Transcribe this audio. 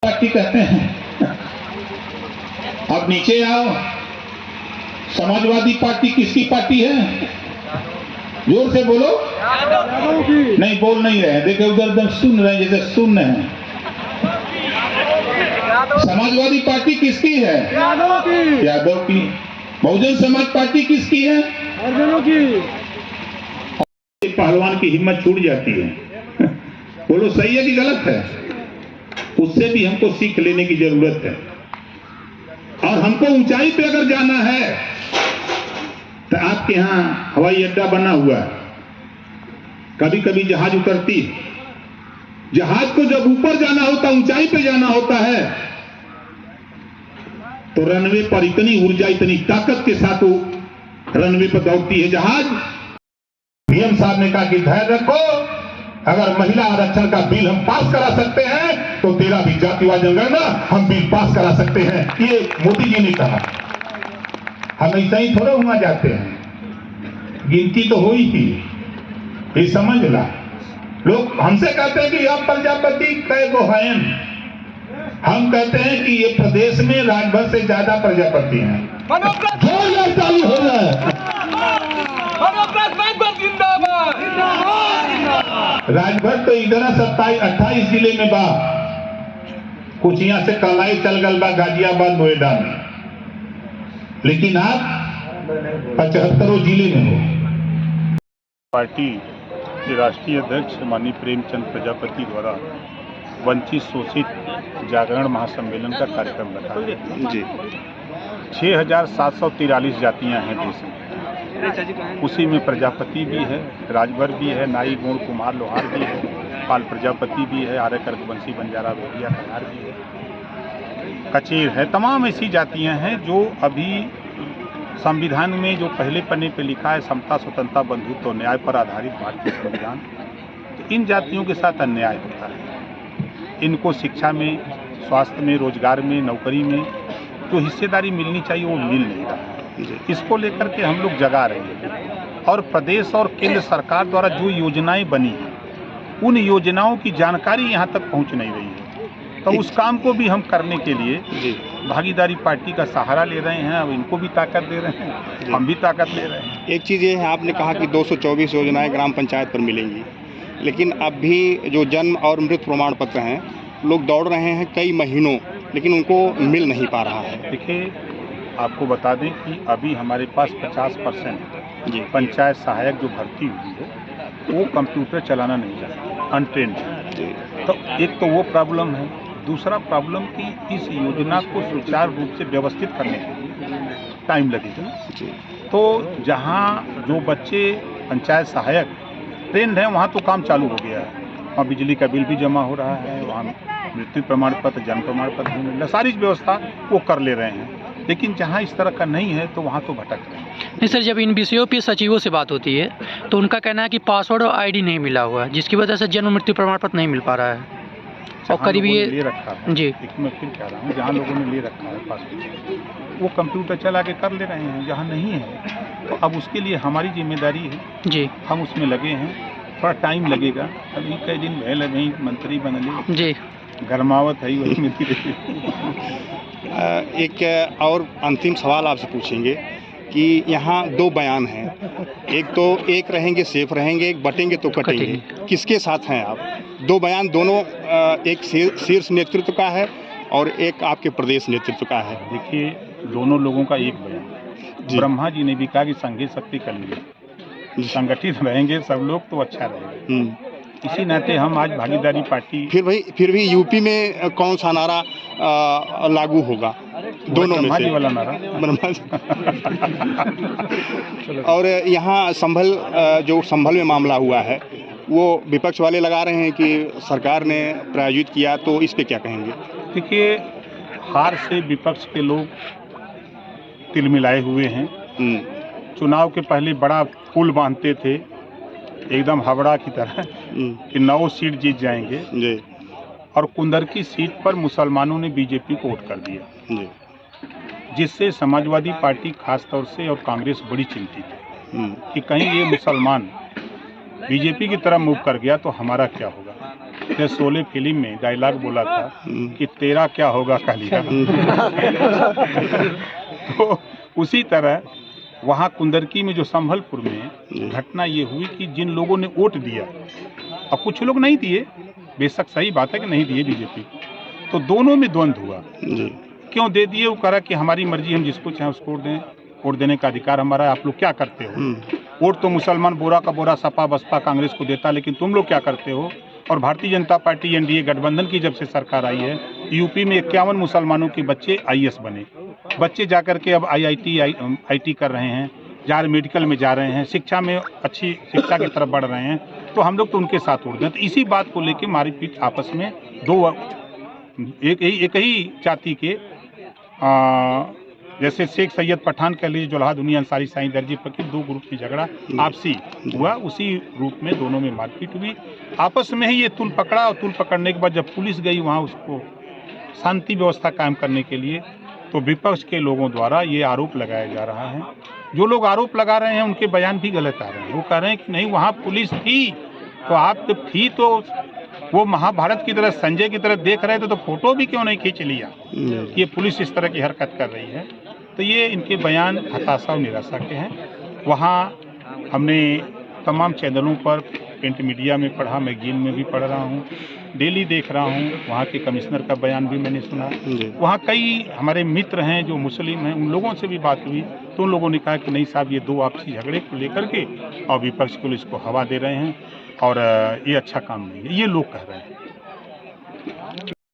Party कहते हैं। अब नीचे आओ, समाजवादी पार्टी किसकी पार्टी है? जोर से बोलो। नहीं बोल नहीं रहे, देखो उधर एकदम सुन रहे हैं जैसे सुन रहे हैं। समाजवादी पार्टी किसकी है? यादव की। बहुजन समाज पार्टी किसकी है? पहलवान की हिम्मत छूट जाती है। बोलो सही है कि गलत है? उससे भी हमको सीख लेने की जरूरत है। और हमको ऊंचाई पे अगर जाना है तो आपके यहां हवाई अड्डा बना हुआ है, कभी कभी जहाज उतरती है। जहाज को जब ऊपर जाना होता, ऊंचाई पे जाना होता है, तो रनवे पर इतनी ऊर्जा, इतनी ताकत के साथ वो रनवे पर दौड़ती है जहाज। पीएम साहब ने कहा कि धैर्य रखो, अगर महिला आरक्षण का बिल हम पास करा सकते हैं तो तेरा भी जातिवाद जनगणना हम बिल पास करा सकते हैं। ये मोदी जी ने कहा। हम ऐसा ही थोड़ा हुआ जाते हैं, गिनती तो हुई थी, ये समझ ला। लोग हमसे कहते हैं कि अब प्रजापति कै गो हैं। हम कहते हैं कि ये प्रदेश में राजभर से ज्यादा प्रजापति हैं। चालू हो जाए। राजभर तो इधर 27-28 जिले में बा, कुछ यहाँ से कलाई चल गल बा गाजियाबाद नोएडा में, लेकिन आप 75 जिले में हो। पार्टी के राष्ट्रीय अध्यक्ष माननीय प्रेमचंद प्रजापति द्वारा वंचित शोषित जागरण महासम्मेलन का कार्यक्रम रखा जी। 6743 जातियां हैं देश में, उसी में प्रजापति भी है, राजभर भी है, नाई गोंड कुम्हार लोहार भी है, पाल प्रजापति भी है, आर्य कर्कवंशी बंजारा भेड़िया कनार भी है, कचेर है। तमाम ऐसी जातियां हैं जो अभी संविधान में जो पहले पन्ने पे लिखा है, समता स्वतंत्रता बंधुत्व और न्याय पर आधारित भारतीय संविधान, तो इन जातियों के साथ अन्याय होता है। इनको शिक्षा में, स्वास्थ्य में, रोजगार में, नौकरी में जो हिस्सेदारी मिलनी चाहिए वो मिल नहीं रहा है। इसको लेकर के हम लोग जगा रहे हैं और प्रदेश और केंद्र सरकार द्वारा जो योजनाएं बनी हैं, उन योजनाओं की जानकारी यहाँ तक पहुँच नहीं रही है। तो उस काम को भी हम करने के लिए भागीदारी पार्टी का सहारा ले रहे हैं। अब इनको भी ताकत दे रहे हैं, हम भी ताकत ले रहे हैं। एक चीज़ ये है, आपने कहा कि 224 योजनाएं ग्राम पंचायत पर मिलेंगी, लेकिन अब भी जो जन्म और मृत्यु प्रमाण पत्र हैं, लोग दौड़ रहे हैं कई महीनों, लेकिन उनको मिल नहीं पा रहा है। देखिए, आपको बता दें कि अभी हमारे पास 50% पंचायत सहायक जो भर्ती हुई है वो कंप्यूटर चलाना नहीं जानते, अनट्रेंड है। तो एक तो वो प्रॉब्लम है। दूसरा प्रॉब्लम कि इस योजना को सुचारू रूप से व्यवस्थित करने के लिए टाइम लगेगा। तो जहाँ जो बच्चे पंचायत सहायक ट्रेंड हैं वहाँ तो काम चालू हो गया है, वहाँ बिजली का बिल भी जमा हो रहा है, वहाँ मृत्यु प्रमाण पत्र, जन्म प्रमाण पत्र मिल रहा, सारी व्यवस्था वो कर ले रहे हैं। लेकिन जहाँ इस तरह का नहीं है तो वहाँ तो भटक रहे हैं। नहीं सर, जब इन विषयों पे सचिवों से बात होती है तो उनका कहना है कि पासवर्ड और आईडी नहीं मिला हुआ है, जिसकी वजह से जन्म मृत्यु प्रमाण पत्र नहीं मिल पा रहा है। और करीब ये ले रखा है जी, एक मैं फिर कह रहा हूँ, जहाँ लोगों ने ले रखा है पासवर्ड वो कंप्यूटर चला के कर ले रहे हैं, जहाँ नहीं है तो अब उसके लिए हमारी जिम्मेदारी है जी, हम उसमें लगे हैं। थोड़ा टाइम लगेगा, अभी कई दिन पहले नहीं मंत्री बनले जी, गर्मावत है वही मिलती रही। एक और अंतिम सवाल आपसे पूछेंगे कि यहाँ दो बयान हैं, एक रहेंगे सेफ रहेंगे, एक बटेंगे तो कटेंगे, किसके साथ हैं आप? दो बयान दोनों एक शीर्ष नेतृत्व का है और एक आपके प्रदेश नेतृत्व का है। देखिए, दोनों लोगों का एक बयान। ब्रह्मा जी ने भी कहा कि संघे शक्ति कर लिए, संगठित रहेंगे सब लोग तो अच्छा रहेगा। इसी नाते हम आज भागीदारी पार्टी। फिर भी यूपी में कौन सा नारा लागू होगा? दोनों में से वाला नारा। और यहाँ संभल में मामला हुआ है, वो विपक्ष वाले लगा रहे हैं कि सरकार ने प्रायोजित किया, तो इस पे क्या कहेंगे? देखिए, हार से विपक्ष के लोग तिलमिलाए हुए हैं। चुनाव के पहले बड़ा पुल बांधते थे एकदम हावड़ा की तरह कि 9 सीट जीत जाएंगे जी, और कुंदर की सीट पर मुसलमानों ने बीजेपी को वोट कर दिया जी, जिससे समाजवादी पार्टी खास तौर से और कांग्रेस बड़ी चिंतित है कि कहीं ये मुसलमान बीजेपी की तरफ मूव कर गया तो हमारा क्या होगा। ने शोले फिल्म में डायलॉग बोला था कि तेरा क्या होगा कालिया। तो उसी तरह वहाँ कुंदरकी में जो संभलपुर में घटना ये हुई कि जिन लोगों ने वोट दिया, अब कुछ लोग नहीं दिए, बेशक सही बात है कि नहीं दिए बीजेपी, तो दोनों में द्वंद्व हुआ। क्यों दे दिए? वो कहा कि हमारी मर्जी, हम जिसको चाहे उसको वोट दें, वोट देने का अधिकार हमारा है, आप लोग क्या करते हो? वोट तो मुसलमान बोरा का बोरा सपा बसपा कांग्रेस को देता, लेकिन तुम लोग क्या करते हो? और भारतीय जनता पार्टी एनडीए गठबंधन की जब से सरकार आई है, यूपी में 51 मुसलमानों के बच्चे आईएएस बने, बच्चे जाकर के अब आईटी कर रहे हैं, मेडिकल में जा रहे हैं, शिक्षा में अच्छी शिक्षा की तरफ बढ़ रहे हैं, तो हम लोग तो उनके साथ उड़ गए। तो इसी बात को लेकर मारपीट आपस में एक ही जाति के जैसे शेख सैयद पठान कह लीजिए, जोल्हा दुनिया अंसारी साईं दर्जी फकीर, दो ग्रुप में झगड़ा आपसी हुआ, उसी रूप में दोनों में मारपीट हुई। आपस में ही ये तुल पकड़ा, और तुल पकड़ने के बाद जब पुलिस गई वहाँ उसको शांति व्यवस्था कायम करने के लिए, तो विपक्ष के लोगों द्वारा ये आरोप लगाया जा रहा है। जो लोग आरोप लगा रहे हैं उनके बयान भी गलत आ रहे हैं। वो कह रहे हैं कि नहीं वहाँ पुलिस थी, तो आप जब थी तो वो महाभारत की तरह संजय की तरह देख रहे थे, तो फोटो भी क्यों नहीं खींच लिया? ये पुलिस इस तरह की हरकत कर रही है। तो ये इनके बयान हताशा और निराशा के हैं। वहाँ हमने तमाम चैनलों पर, प्रिंट मीडिया में पढ़ा, मैगजीन में भी पढ़ रहा हूँ, डेली देख रहा हूँ, वहाँ के कमिश्नर का बयान भी मैंने सुना। वहाँ कई हमारे मित्र हैं जो मुस्लिम हैं, उन लोगों से भी बात हुई, तो उन लोगों ने कहा कि नहीं साहब, ये दो आपसी झगड़े को लेकर के और विपक्ष को इसको हवा दे रहे हैं, और ये अच्छा काम नहीं है, ये लोग कह रहे हैं।